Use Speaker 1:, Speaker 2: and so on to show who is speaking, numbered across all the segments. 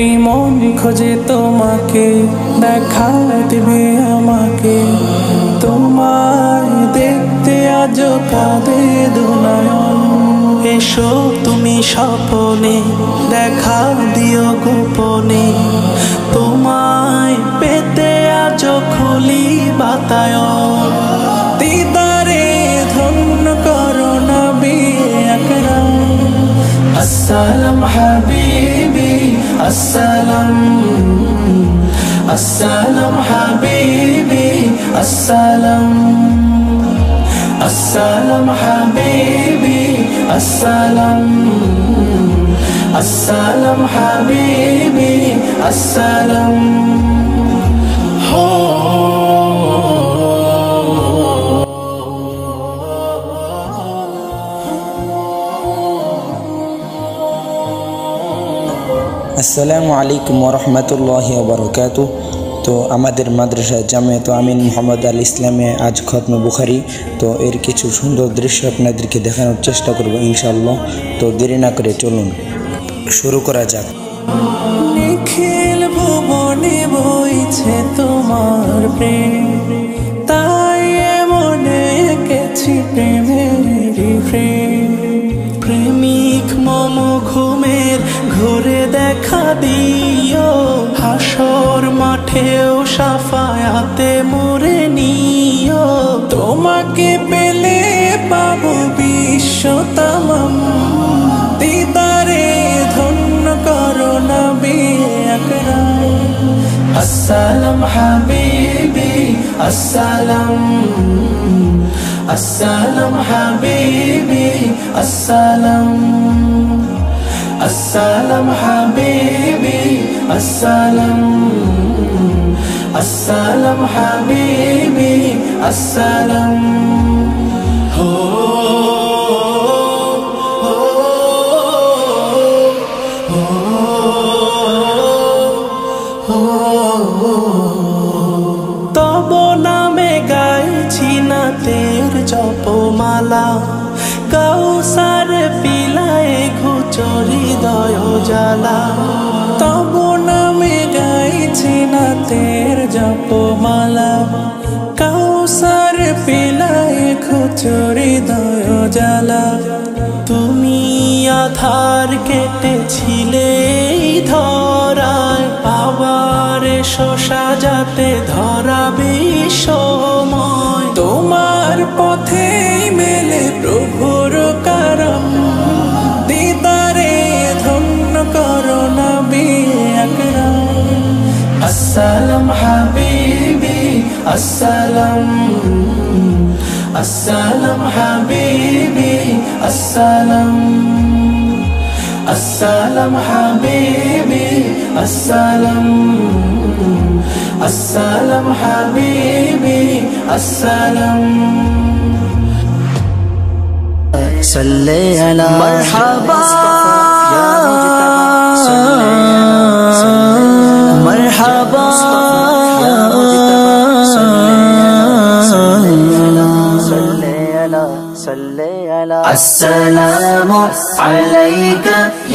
Speaker 1: এই মন খোঁজে তোমাকে, দেখা দিবে আমাকে, তোমায় দেখতে আজ কাঁদে দুনয়ন। এসো তুমি স্বপনে, দেখা দিও গোপনে, তোমায় পেতে আজ খুলি বাতায়ন। দিদারে ধন্য করো নবী আকরাম। আসসালাম হাবিবি আসসালাম, আসসালাম হাবিবি আসসালাম, আসসালাম হাবিবি আসসালাম, আসসালাম হাবিবি আসসালাম।
Speaker 2: আসসালামু আলাইকুম ওয়া রাহমাতুল্লাহি ওয়া বারাকাতুহু। তো আমাদের মাদ্রাসা জামিয়াত আমিন মোহাম্মদ আল ইসলামে আজ খতমে বুখারী, তো এর কিছু সুন্দর দৃশ্য আপনাদেরকে দেখানোর চেষ্টা করব ইনশাআল্লাহ। তো দেরি না করে চলুন শুরু করা যাক।
Speaker 1: নিখিল ভুবনে বইছে তোমার প্রেম, তাই মনে এঁকেছি প্রেমের প্রেম। প্রেমিক মম ঘুমের ঘুরে দেখা দিও, হাসর মাঠেও সাফায়াতে মোরে নিও। তোমাকে পেলে পাবো বিশ্ব তামাম, দিদারে ধন্য করো নবী আকরাম। আসসালাম হাবিবি আসসালাম, আসসালাম হাবিবি আসসালাম, আসসালাম হাবিবি আসসালাম, আসসালাম হাবিবি আসসালাম। তব নামে গাইছি নাতের জপমালা, কাউসার পিলায় ঘুচরি দয় জ্বালা। তব নামে গাইছি নাতের জপমালা, কাউসার পিলায় ঘুচরি দয় জ্বালা। তুমি আধার কেটেছিলে ধরায়, আবার শোষা যাতে ধরাবে সময়। তোমার পথে মেলে প্রভুর করম, দিদারে ধন্য করো নবী আকরাম। আসসালাম হাবিবি আসসালাম, আসসালাম হাবিবি আসসালাম, আসসালাম হাবিবি আসসালাম, আসসালাম হাবিবি আসসালাম।
Speaker 3: صلي على مرحبا مرحبا السلام عليك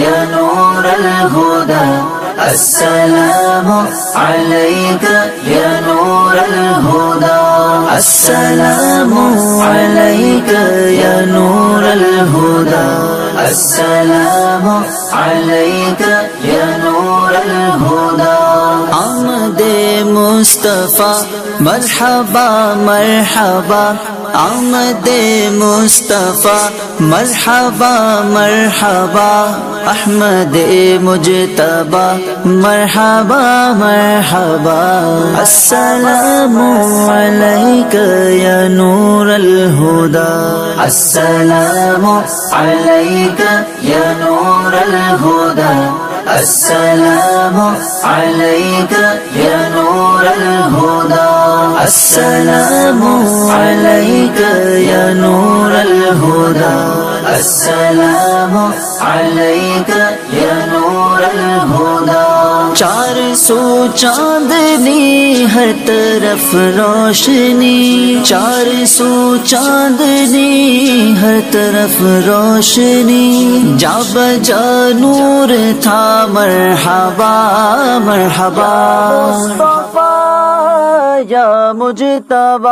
Speaker 3: يا نور الهدى، السلام عليك يا نور الهدى، السلام عليك يا نور الهدى، السلام عليك يا نور الهدى. آمد مصطفى مرحبا مرحبا، آمد مصطفى مرحبا مرحبا، أحمد مجتبى مرحبا مرحبا. السلام عليك يا نور الهدى، السلام عليك يا نور الهدى، السلام عليك يا نور الهدى، السلام عليك يا نور الهدى السلام عليك يا نور الهدى چار سو چاندنی ہر طرف روشنی چار سو چاندنی ہر طرف روشنی جا بجا نور تھا مرحبا مرحبا یا مجتبی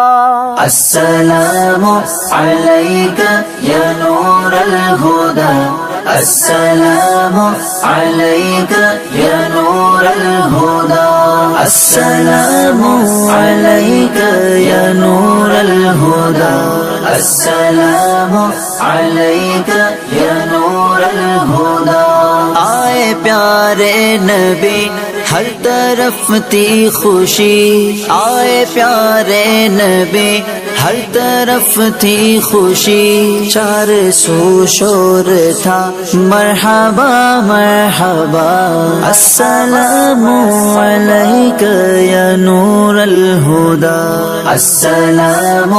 Speaker 3: السلام علیک یا نور الہدی السلام علیک یا نور الہدی السلام علیک یا نور الہدی السلام علیک یا نور الہدی آئے پیارے نبی ہر طرف تھی خوشی آئے پیارے نبی ہر طرف تھی خوشی چار سو شور تھا مرحبا مرحبا السلام علیک یا نور الہدی السلام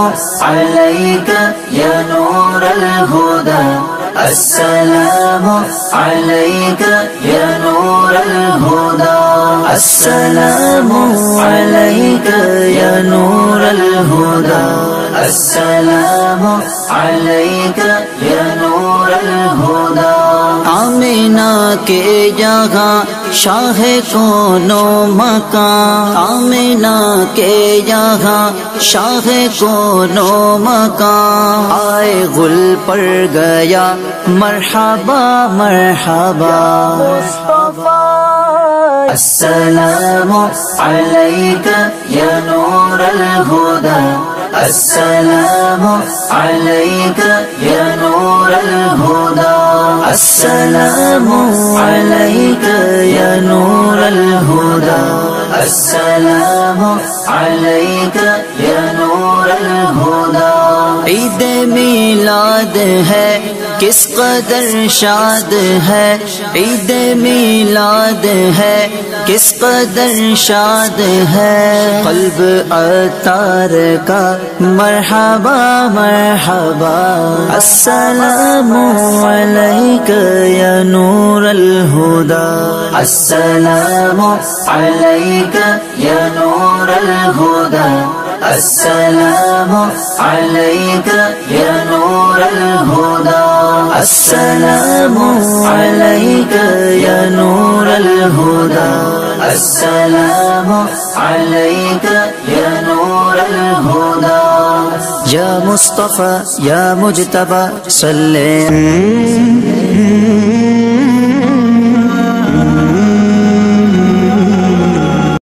Speaker 3: علیک یا نور الہدی السلام علیک یا نور الہدی السلام علیک یا نور الہدی السلام علیک یا نور الہدی آمینہ کے یہاں شاہ کون و مکان آمینہ کے یہاں شاہ کون و مکان آئے گل پر گیا مرحبا مرحبا السلام علیک یا نور الہدی السلام علیک یا نور الہدی السلام علیک یا نور الہدی السلام علیک یا نور الہدی عید میلاد ہے کس قدر شاد ہے عید میلاد ہے کس قدر شاد ہے قلب عطار کا مرحبا مرحبا السلام علیک یا نور الہدی السلام علیک یا نور الہدی السلام علیک یا نور الہدی السلام علیک یا نور الہدی السلام علیک یا نور الہدی یا مصطفی یا مجتبی صلی